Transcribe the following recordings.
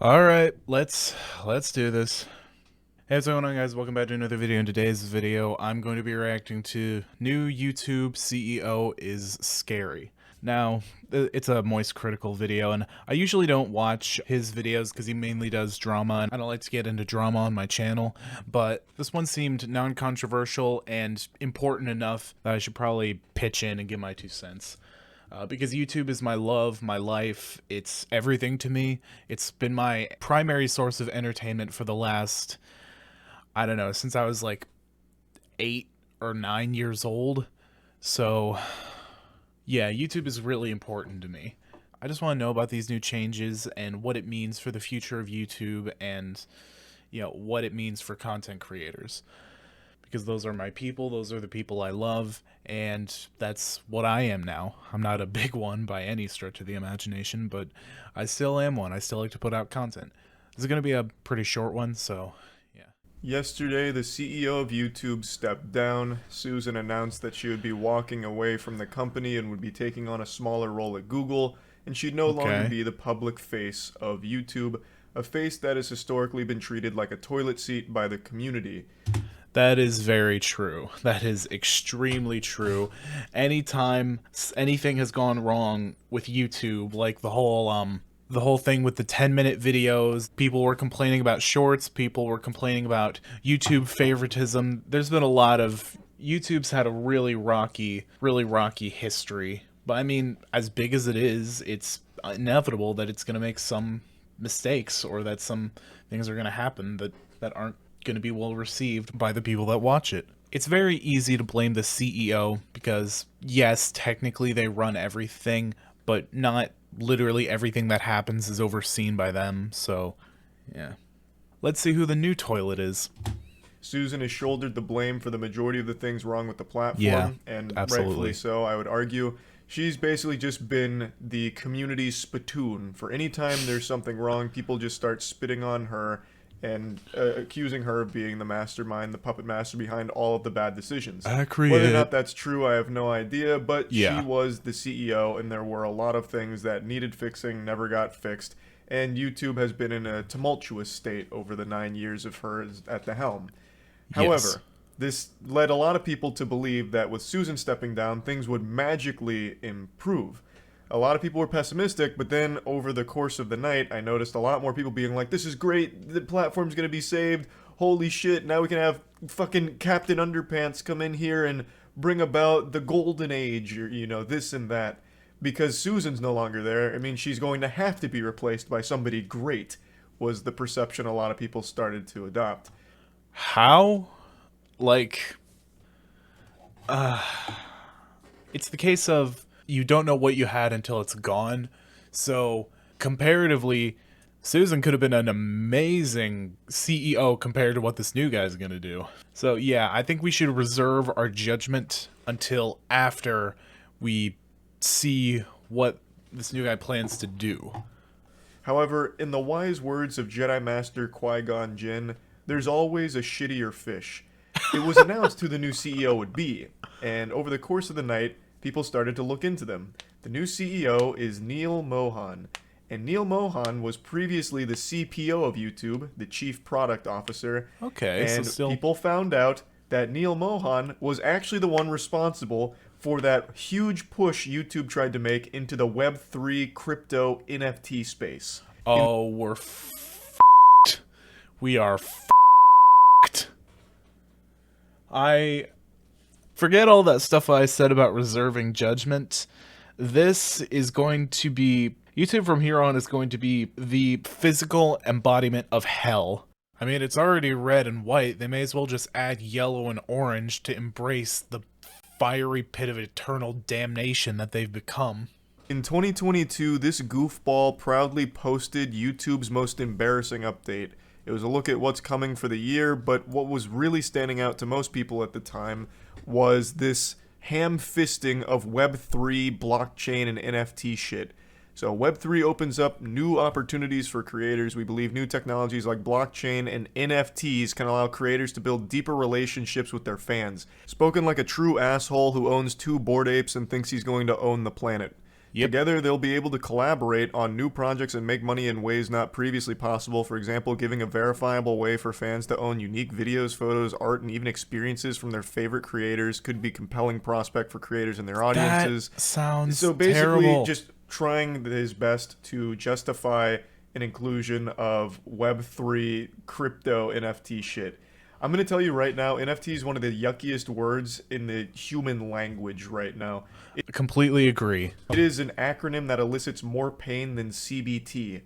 All right, let's do this. Hey, what's going on, guys? Welcome back to another video. In today's video, I'm going to be reacting to new YouTube CEO is scary. Now, it's a moist critical video, and I usually don't watch his videos because he mainly does drama, and I don't like to get into drama on my channel, but this one seemed non-controversial and important enough that I should probably pitch in and give my 2 cents. Because YouTube is my love, my life, it's everything to me. It's been my primary source of entertainment for the last, I don't know, since I was like 8 or 9 years old. So, yeah, YouTube is really important to me. I just want to know about these new changes and what it means for the future of YouTube and, what it means for content creators. Because those are my people, those are the people I love, and that's what I am now. I'm not a big one by any stretch of the imagination, but I still am one. I still like to put out content. This is going to be a pretty short one, so yeah. Yesterday, the CEO of YouTube stepped down. Susan announced that she would be walking away from the company and would be taking on a smaller role at Google, and she'd no longer Okay. be the public face of YouTube, a face that has historically been treated like a toilet seat by the community. That is very true. That is extremely true. Anytime anything has gone wrong with YouTube, like the whole thing with the 10-minute videos, people were complaining about shorts, people were complaining about YouTube favoritism. There's been a lot of YouTube's had a really rocky history. But I mean, as big as it is, it's inevitable that it's going to make some mistakes or that some things are going to happen that aren't going to be well received by the people that watch it. It's very easy to blame the CEO because, yes, technically they run everything, but not literally everything that happens is overseen by them. So, yeah. Let's see who the new toilet is. Susan has shouldered the blame for the majority of the things wrong with the Yeah, platform, and rightfully absolutely. so, I would argue. She's basically just been the community's spittoon. For any time there's something wrong, people just start spitting on her and accusing her of being the mastermind, the puppet master behind all of the bad decisions. Whether or not Accurate. that's true, I have no idea, but she Yeah. was the CEO, and there were a lot of things that needed fixing, never got fixed, and YouTube has been in a tumultuous state over the 9 years of her at the helm. Yes. However, this led a lot of people to believe that with Susan stepping down, things would magically improve. A lot of people were pessimistic, but then over the course of the night, I noticed a lot more people being like, this is great, the platform's gonna be saved, holy shit, now we can have fucking Captain Underpants come in here and bring about the golden age, or, this and that. Because Susan's no longer there, I mean, she's going to have to be replaced by somebody great, was the perception a lot of people started to adopt. How? Like, it's the case of you don't know what you had until it's gone. So, comparatively, Susan could have been an amazing CEO compared to what this new guy's going to do. So, yeah, I think we should reserve our judgment until after we see what this new guy plans to do. However, in the wise words of Jedi Master Qui-Gon Jinn, there's always a shittier fish. It was announced who the new CEO would be, and over the course of the night, people started to look into them. The new CEO is Neil Mohan, and Neil Mohan was previously the CPO of YouTube, the Chief Product Officer, Okay, so and still. people found out that Neil Mohan was actually the one responsible for that huge push YouTube tried to make into the Web3 crypto NFT space. Oh, we're f***ed. We are f***ed. I forget all that stuff I said about reserving judgment. This is going to be YouTube from here on is going to be the physical embodiment of hell. I mean, it's already red and white. They may as well just add yellow and orange to embrace the fiery pit of eternal damnation that they've become. In 2022, this goofball proudly posted YouTube's most embarrassing update. It was a look at what's coming for the year, but what was really standing out to most people at the time was this ham-fisting of Web3 blockchain and NFT shit. So Web3 opens up new opportunities for creators. We believe new technologies like blockchain and NFTs can allow creators to build deeper relationships with their fans. Spoken like a true asshole who owns two bored apes and thinks he's going to own the planet. Yep. Together, they'll be able to collaborate on new projects and make money in ways not previously possible. For example, giving a verifiable way for fans to own unique videos, photos, art, and even experiences from their favorite creators could be a compelling prospect for creators and their That audiences. sounds So basically, terrible. just trying his best to justify an inclusion of Web3 crypto NFT shit. I'm going to tell you right now, NFT is one of the yuckiest words in the human language right now. Completely agree. It is an acronym that elicits more pain than CBT,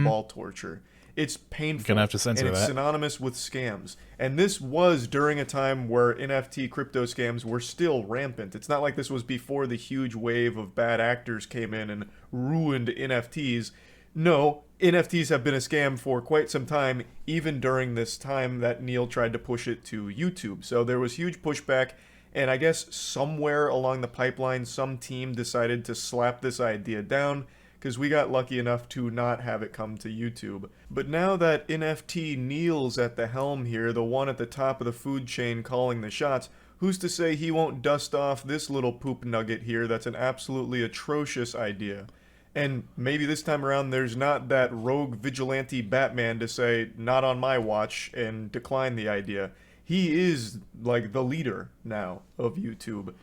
ball torture. It's painful, Gonna have to censor and it's that. synonymous with scams. And this was during a time where NFT crypto scams were still rampant. It's not like this was before the huge wave of bad actors came in and ruined NFTs. No, NFTs have been a scam for quite some time, even during this time that Neil tried to push it to YouTube. So there was huge pushback, and I guess somewhere along the pipeline, some team decided to slap this idea down, because we got lucky enough to not have it come to YouTube. But now that NFT Neil's at the helm here, the one at the top of the food chain calling the shots, who's to say he won't dust off this little poop nugget here that's an absolutely atrocious idea? And maybe this time around there's not that rogue vigilante Batman to say, not on my watch, and decline the idea. He is, like, the leader now of YouTube.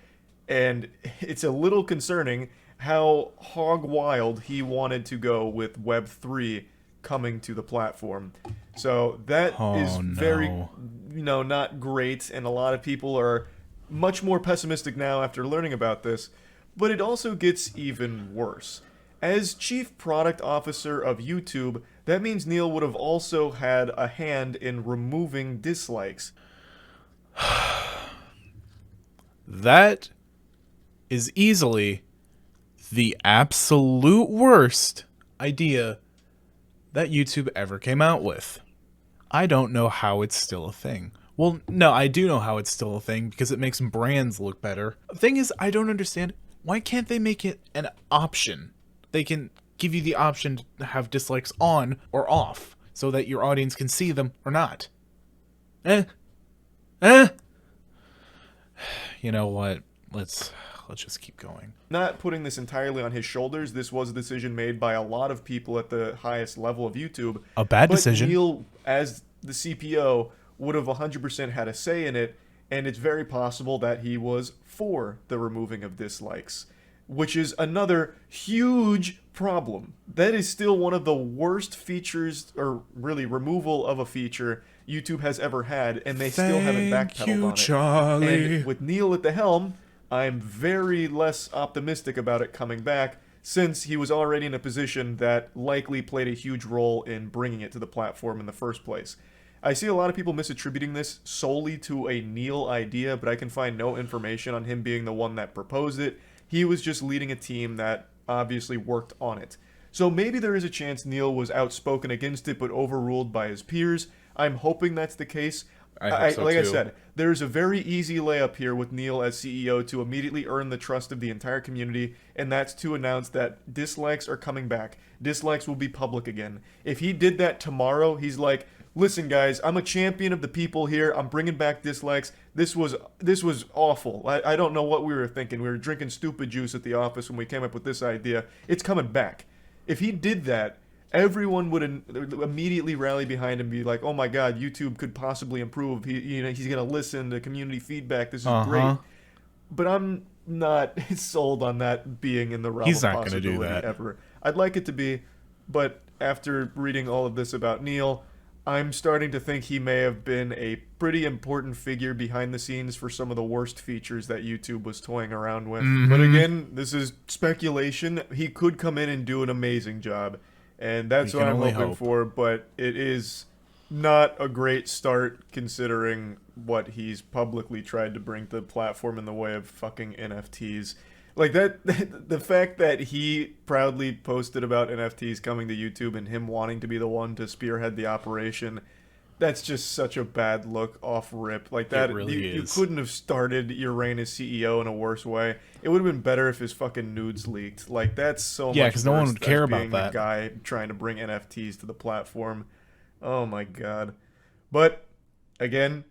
And it's a little concerning how hog wild he wanted to go with Web3 coming to the platform. So that is very, not great, and a lot of people are much more pessimistic now after learning about this. But it also gets even worse. As Chief Product Officer of YouTube, that means Neil would have also had a hand in removing dislikes. That is easily the absolute worst idea that YouTube ever came out with. I don't know how it's still a thing. Well, no, I do know how it's still a thing because it makes brands look better. The thing is, I don't understand, why can't they make it an option? They can give you the option to have dislikes on or off so that your audience can see them or not. You know what? Let's just keep going. Not putting this entirely on his shoulders, this was a decision made by a lot of people at the highest level of YouTube. A bad but decision. Neil, as the CPO, would have 100% had a say in it, and it's very possible that he was for the removing of dislikes, which is another huge problem. That is still one of the worst features, or really removal of a feature, YouTube has ever had, and they still haven't backpedaled on it. Charlie. And with Neil at the helm, I'm very less optimistic about it coming back, since he was already in a position that likely played a huge role in bringing it to the platform in the first place. I see a lot of people misattributing this solely to a Neil idea, but I can find no information on him being the one that proposed it. He was just leading a team that obviously worked on it. So maybe there is a chance Neil was outspoken against it but overruled by his peers. I'm hoping that's the case. I hope so like I too. said, there's a very easy layup here with Neil as CEO to immediately earn the trust of the entire community, and that's to announce that dislikes are coming back. Dislikes will be public again. If he did that tomorrow, he's like, listen guys, I'm a champion of the people here. I'm bringing back dislikes. This was awful. I don't know what we were thinking. We were drinking stupid juice at the office when we came up with this idea. It's coming back. If he did that, everyone would immediately rally behind him and be like, oh my god, YouTube could possibly improve. He's going to listen to community feedback. This is great. But I'm not sold on that being in the realm He's of not gonna do possibility that. ever. I'd like it to be, but after reading all of this about Neil, I'm starting to think he may have been a pretty important figure behind the scenes for some of the worst features that YouTube was toying around with. But again, this is speculation. He could come in and do an amazing job, and that's We what can I'm only hoping hope. for, but it is not a great start considering what he's publicly tried to bring to the platform in the way of fucking NFTs. Like that, the fact that he proudly posted about NFTs coming to YouTube and him wanting to be the one to spearhead the operation, that's just such a bad look off rip. Like that, It really you is. couldn't have started your reign as CEO in a worse way. It would have been better if his fucking nudes leaked. Like that's so Yeah, much 'cause no one worse would care as about being that. the guy trying to bring NFTs to the platform. Oh my god. But again,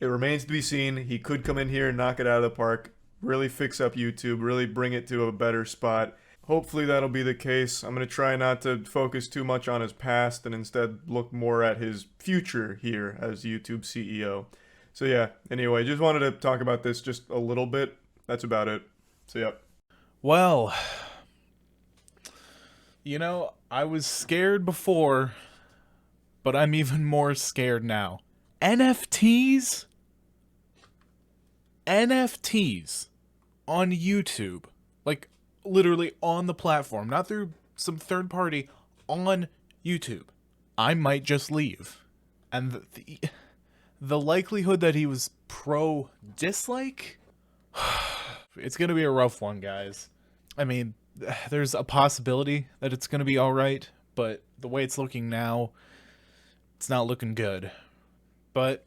it remains to be seen. He could come in here and knock it out of the park, really fix up YouTube, really bring it to a better spot. Hopefully that'll be the case. I'm going to try not to focus too much on his past and instead look more at his future here as YouTube CEO. So yeah, anyway, just wanted to talk about this just a little bit. That's about it. So yeah. Well, you know, I was scared before, but I'm even more scared now. NFTs? NFTs on YouTube. Like, literally on the platform, not through some third party, on YouTube. I might just leave. And the likelihood that he was pro dislike, it's gonna be a rough one, guys. I mean, there's a possibility that it's gonna be alright, but the way it's looking now, it's not looking good. But,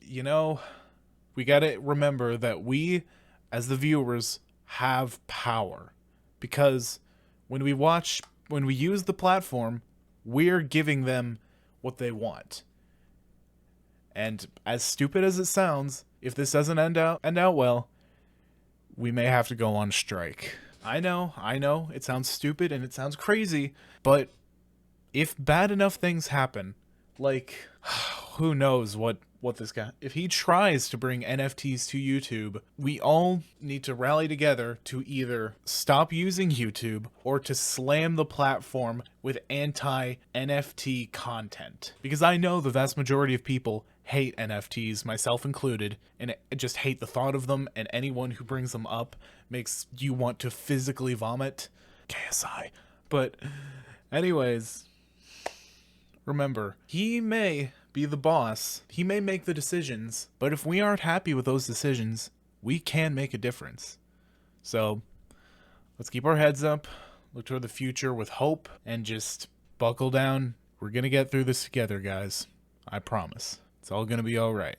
you know, we gotta remember that we, as the viewers, have power. Because when we use the platform, we're giving them what they want. And as stupid as it sounds, if this doesn't end out well, we may have to go on strike. I know, it sounds stupid and it sounds crazy, but if bad enough things happen, like, who knows what this guy, if he tries to bring NFTs to YouTube, we all need to rally together to either stop using YouTube or to slam the platform with anti-NFT content. Because I know the vast majority of people hate NFTs, myself included, and just hate the thought of them, and anyone who brings them up makes you want to physically vomit. KSI. But anyways, remember, he may be the boss, he may make the decisions, but if we aren't happy with those decisions, we can make a difference. So, let's keep our heads up, look toward the future with hope, and just buckle down. We're gonna get through this together, guys. I promise. It's all gonna be alright.